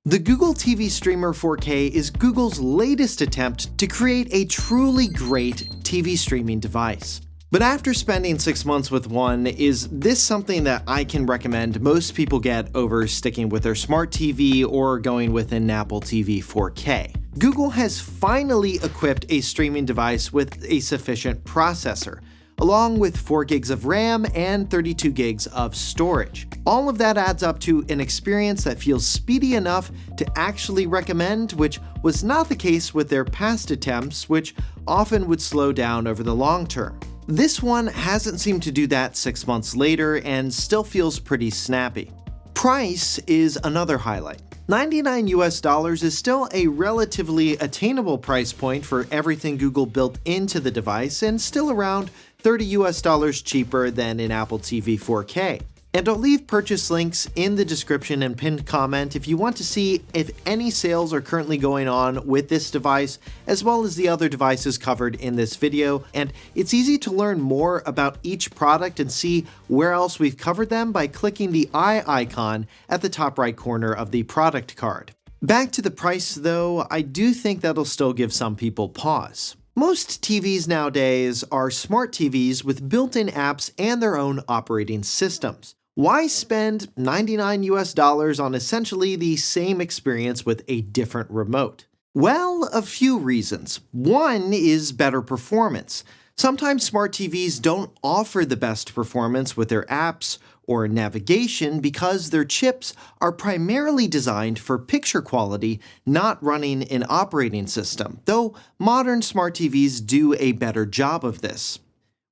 The Google TV Streamer 4K is Google's latest attempt to create a truly great TV streaming device. But after spending 6 months with one, is this something that I can recommend most people get over sticking with their smart TV or going with an Apple TV 4K? Google has finally equipped a streaming device with a sufficient processor, along with 4 gigs of RAM and 32 gigs of storage. All of that adds up to an experience that feels speedy enough to actually recommend, which was not the case with their past attempts, which often would slow down over the long term. This one hasn't seemed to do that 6 months later and still feels pretty snappy. Price is another highlight. $99 is still a relatively attainable price point for everything Google built into the device and still around $30 cheaper than an Apple TV 4K. And I'll leave purchase links in the description and pinned comment if you want to see if any sales are currently going on with this device, as well as the other devices covered in this video. And it's easy to learn more about each product and see where else we've covered them by clicking the eye icon at the top right corner of the product card. Back to the price though, I do think that'll still give some people pause. Most TVs nowadays are smart TVs with built-in apps and their own operating systems. Why spend $99 on essentially the same experience with a different remote? Well, a few reasons. One is better performance. Sometimes smart TVs don't offer the best performance with their apps or navigation because their chips are primarily designed for picture quality, not running an operating system, though modern smart TVs do a better job of this.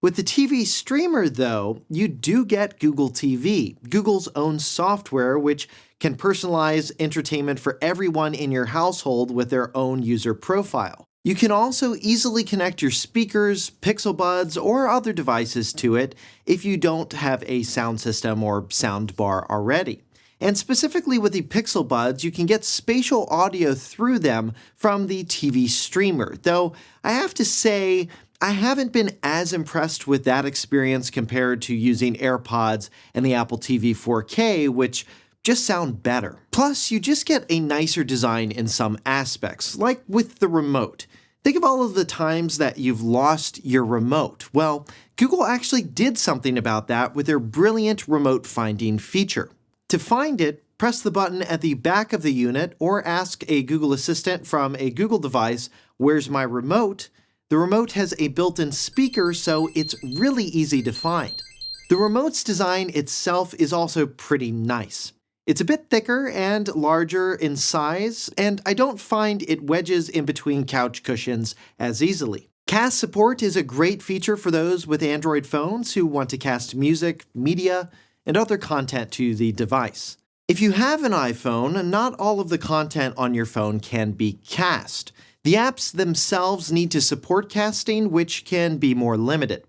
With the TV Streamer, though, you do get Google TV, Google's own software which can personalize entertainment for everyone in your household with their own user profile. You can also easily connect your speakers, Pixel Buds, or other devices to it if you don't have a sound system or soundbar already. And specifically with the Pixel Buds, you can get spatial audio through them from the TV Streamer, though I have to say, I haven't been as impressed with that experience compared to using AirPods and the Apple TV 4K, which just sound better. Plus, you just get a nicer design in some aspects, like with the remote. Think of all of the times that you've lost your remote. Well, Google actually did something about that with their brilliant remote finding feature. To find it, press the button at the back of the unit or ask a Google Assistant from a Google device, "Where's my remote?" The remote has a built-in speaker, so it's really easy to find. The remote's design itself is also pretty nice. It's a bit thicker and larger in size, and I don't find it wedges in between couch cushions as easily. Cast support is a great feature for those with Android phones who want to cast music, media, and other content to the device. If you have an iPhone, not all of the content on your phone can be cast. The apps themselves need to support casting, which can be more limited.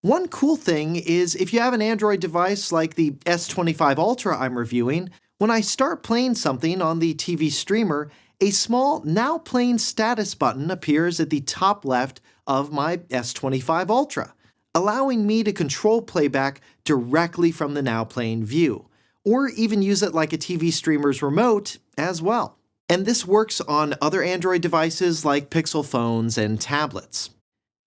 One cool thing is if you have an Android device like the S25 Ultra I'm reviewing, when I start playing something on the TV Streamer, a small Now Playing status button appears at the top left of my S25 Ultra, allowing me to control playback directly from the Now Playing view, or even use it like a TV Streamer's remote as well. And this works on other Android devices like Pixel phones and tablets.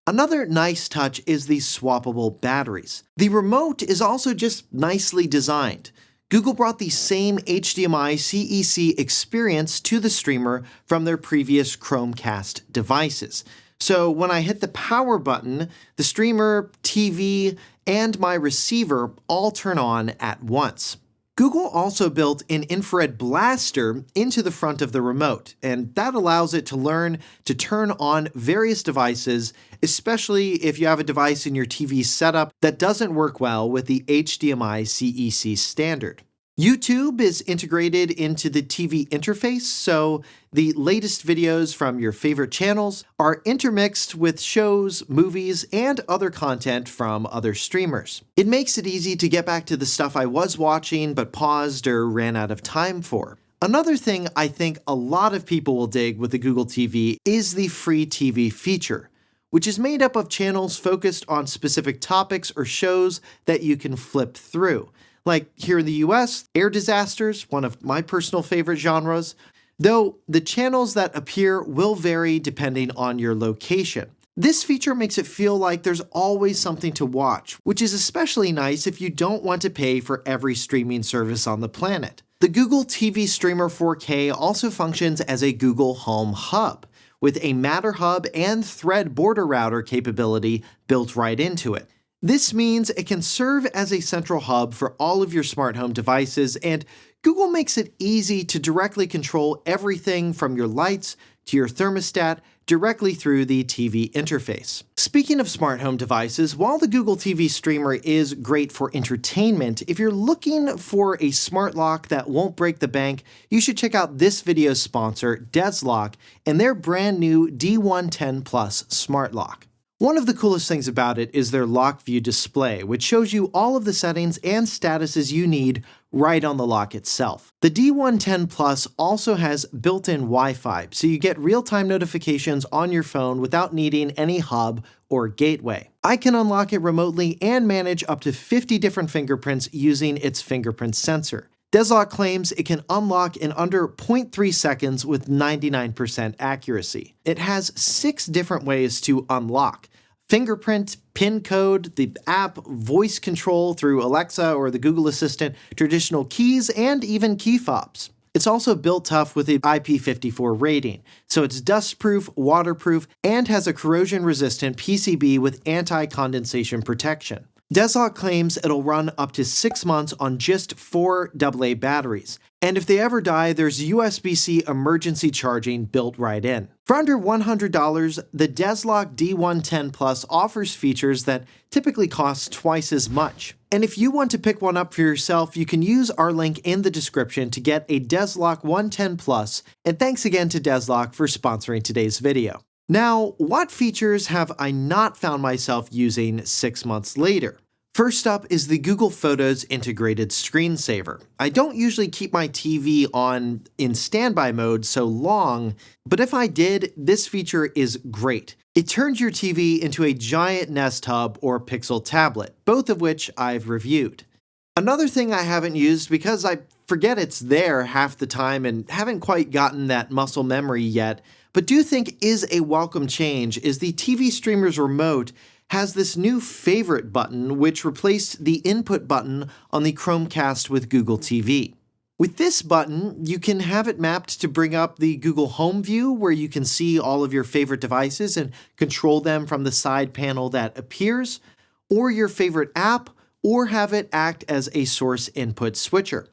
Another nice touch is the swappable batteries. The remote is also just nicely designed. Google brought the same HDMI CEC experience to the Streamer from their previous Chromecast devices. So when I hit the power button, the Streamer, TV, and my receiver all turn on at once. Google also built an infrared blaster into the front of the remote, and that allows it to learn to turn on various devices, especially if you have a device in your TV setup that doesn't work well with the HDMI CEC standard. YouTube is integrated into the TV interface, so the latest videos from your favorite channels are intermixed with shows, movies, and other content from other streamers. It makes it easy to get back to the stuff I was watching but paused or ran out of time for. Another thing I think a lot of people will dig with the Google TV is the free TV feature, which is made up of channels focused on specific topics or shows that you can flip through. Like here in the US, air disasters, one of my personal favorite genres, though the channels that appear will vary depending on your location. This feature makes it feel like there's always something to watch, which is especially nice if you don't want to pay for every streaming service on the planet. The Google TV Streamer 4K also functions as a Google Home Hub, with a Matter Hub and Thread border router capability built right into it. This means it can serve as a central hub for all of your smart home devices, and Google makes it easy to directly control everything from your lights to your thermostat directly through the TV interface. Speaking of smart home devices, while the Google TV Streamer is great for entertainment, if you're looking for a smart lock that won't break the bank, you should check out this video's sponsor, Deslock, and their brand new D110 Plus smart lock. One of the coolest things about it is their lock view display, which shows you all of the settings and statuses you need right on the lock itself. The D110 Plus also has built-in Wi-Fi, so you get real-time notifications on your phone without needing any hub or gateway. I can unlock it remotely and manage up to 50 different fingerprints using its fingerprint sensor. Deslock claims it can unlock in under 0.3 seconds with 99% accuracy. It has 6 different ways to unlock: fingerprint, PIN code, the app, voice control through Alexa or the Google Assistant, traditional keys, and even key fobs. It's also built tough with an IP54 rating, so it's dust-proof, waterproof, and has a corrosion-resistant PCB with anti-condensation protection. Deslock claims it'll run up to 6 months on just 4 AA batteries, and if they ever die, there's USB-C emergency charging built right in. For under $100, the Deslock D110 Plus offers features that typically cost twice as much. And if you want to pick one up for yourself, you can use our link in the description to get a Deslock 110 Plus, and thanks again to Deslock for sponsoring today's video. Now, what features have I not found myself using 6 months later? First up is the Google Photos integrated screensaver. I don't usually keep my TV on in standby mode so long, but if I did, this feature is great. It turns your TV into a giant Nest Hub or Pixel tablet, both of which I've reviewed. Another thing I haven't used because I forget it's there half the time and haven't quite gotten that muscle memory yet, but do think is a welcome change, is the TV Streamer's remote has this new favorite button which replaced the input button on the Chromecast with Google TV. With this button, you can have it mapped to bring up the Google Home view where you can see all of your favorite devices and control them from the side panel that appears, or your favorite app, or have it act as a source input switcher.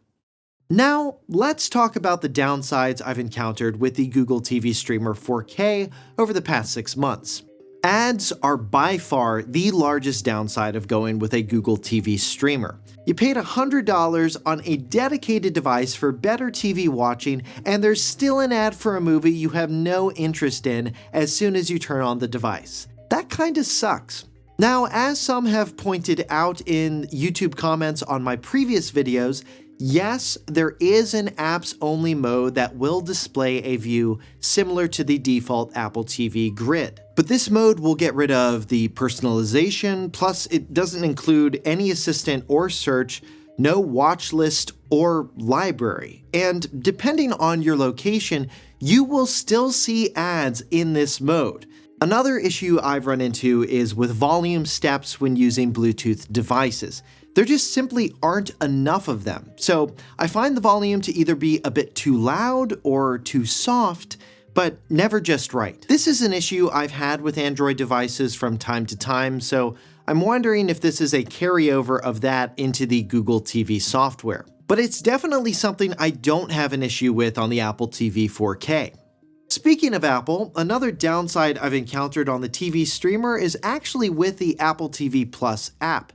Now, let's talk about the downsides I've encountered with the Google TV Streamer 4K over the past 6 months. Ads are by far the largest downside of going with a Google TV Streamer. You paid $100 on a dedicated device for better TV watching, and there's still an ad for a movie you have no interest in as soon as you turn on the device. That kinda sucks. Now, as some have pointed out in YouTube comments on my previous videos, yes, there is an apps-only mode that will display a view similar to the default Apple TV grid. But this mode will get rid of the personalization, plus it doesn't include any assistant or search, no watch list or library. And depending on your location, you will still see ads in this mode. Another issue I've run into is with volume steps when using Bluetooth devices. There just simply aren't enough of them, so I find the volume to either be a bit too loud or too soft, but never just right. This is an issue I've had with Android devices from time to time, so I'm wondering if this is a carryover of that into the Google TV software. But it's definitely something I don't have an issue with on the Apple TV 4K. Speaking of Apple, another downside I've encountered on the TV Streamer is actually with the Apple TV Plus app.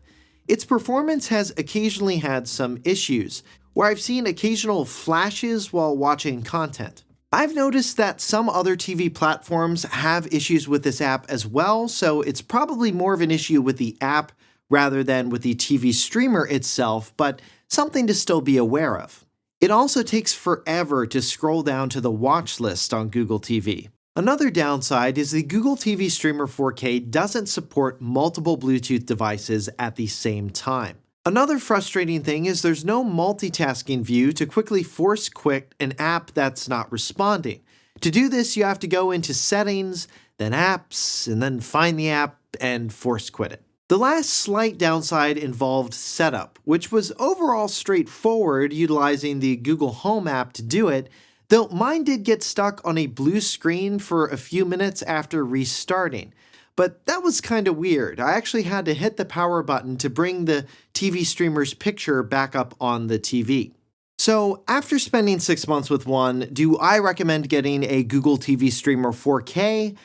Its performance has occasionally had some issues, where I've seen occasional flashes while watching content. I've noticed that some other TV platforms have issues with this app as well, so it's probably more of an issue with the app rather than with the TV Streamer itself, but something to still be aware of. It also takes forever to scroll down to the watch list on Google TV. Another downside is the Google TV Streamer 4K doesn't support multiple Bluetooth devices at the same time. Another frustrating thing is there's no multitasking view to quickly force quit an app that's not responding. To do this, you have to go into Settings, then Apps, and then find the app and force quit it. The last slight downside involved setup, which was overall straightforward utilizing the Google Home app to do it, though mine did get stuck on a blue screen for a few minutes after restarting. But that was kind of weird. I actually had to hit the power button to bring the TV streamer's picture back up on the TV. So after spending 6 months with one, do I recommend getting a Google TV Streamer 4K?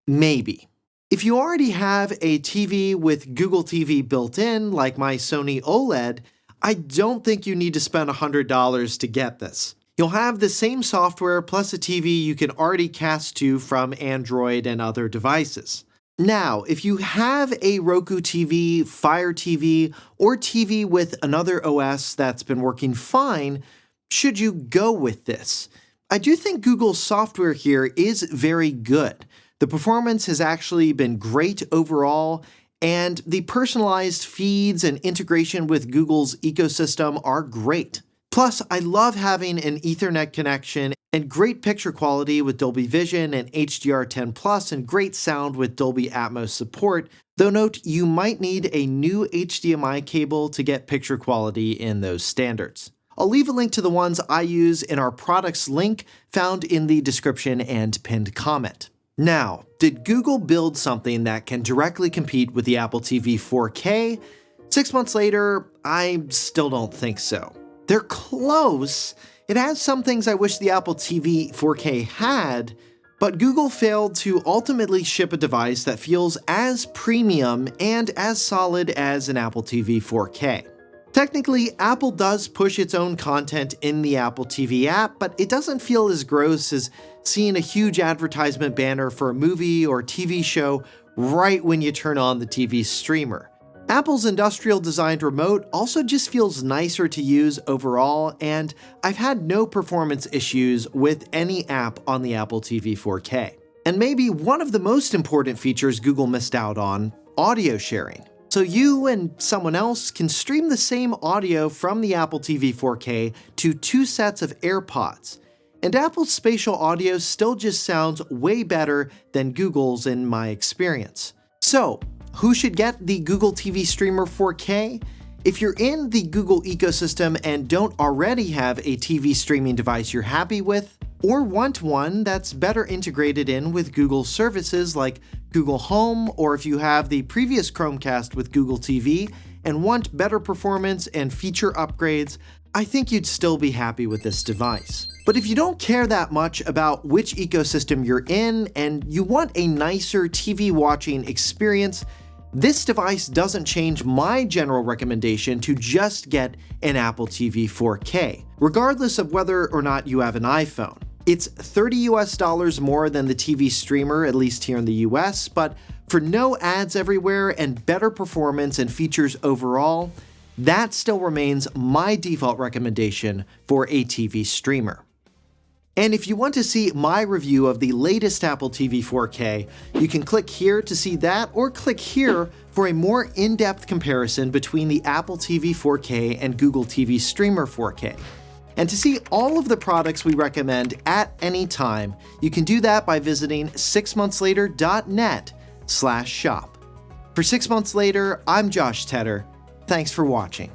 Maybe. If you already have a TV with Google TV built in, like my Sony OLED, I don't think you need to spend $100 to get this. You'll have the same software plus a TV you can already cast to from Android and other devices. Now, if you have a Roku TV, Fire TV, or TV with another OS that's been working fine, should you go with this? I do think Google's software here is very good. The performance has actually been great overall, and the personalized feeds and integration with Google's ecosystem are great. Plus, I love having an Ethernet connection and great picture quality with Dolby Vision and HDR10+, and great sound with Dolby Atmos support, though note you might need a new HDMI cable to get picture quality in those standards. I'll leave a link to the ones I use in our products link found in the description and pinned comment. Now, did Google build something that can directly compete with the Apple TV 4K? 6 months later, I still don't think so. They're close. It has some things I wish the Apple TV 4K had, but Google failed to ultimately ship a device that feels as premium and as solid as an Apple TV 4K. Technically, Apple does push its own content in the Apple TV app, but it doesn't feel as gross as seeing a huge advertisement banner for a movie or TV show right when you turn on the TV streamer. Apple's industrial-designed remote also just feels nicer to use overall, and I've had no performance issues with any app on the Apple TV 4K. And maybe one of the most important features Google missed out on, audio sharing. So you and someone else can stream the same audio from the Apple TV 4K to 2 sets of AirPods. And Apple's spatial audio still just sounds way better than Google's in my experience. So, who should get the Google TV Streamer 4K? If you're in the Google ecosystem and don't already have a TV streaming device you're happy with, or want one that's better integrated in with Google services like Google Home, or if you have the previous Chromecast with Google TV and want better performance and feature upgrades, I think you'd still be happy with this device. But if you don't care that much about which ecosystem you're in and you want a nicer TV watching experience, this device doesn't change my general recommendation to just get an Apple TV 4K, regardless of whether or not you have an iPhone. It's $30 more than the TV streamer, at least here in the US, but for no ads everywhere and better performance and features overall, that still remains my default recommendation for a TV streamer. And if you want to see my review of the latest Apple TV 4K, you can click here to see that, or click here for a more in-depth comparison between the Apple TV 4K and Google TV Streamer 4K. And to see all of the products we recommend at any time, you can do that by visiting 6monthslater.net/shop. For 6 Months Later, I'm Josh Tedder. Thanks for watching.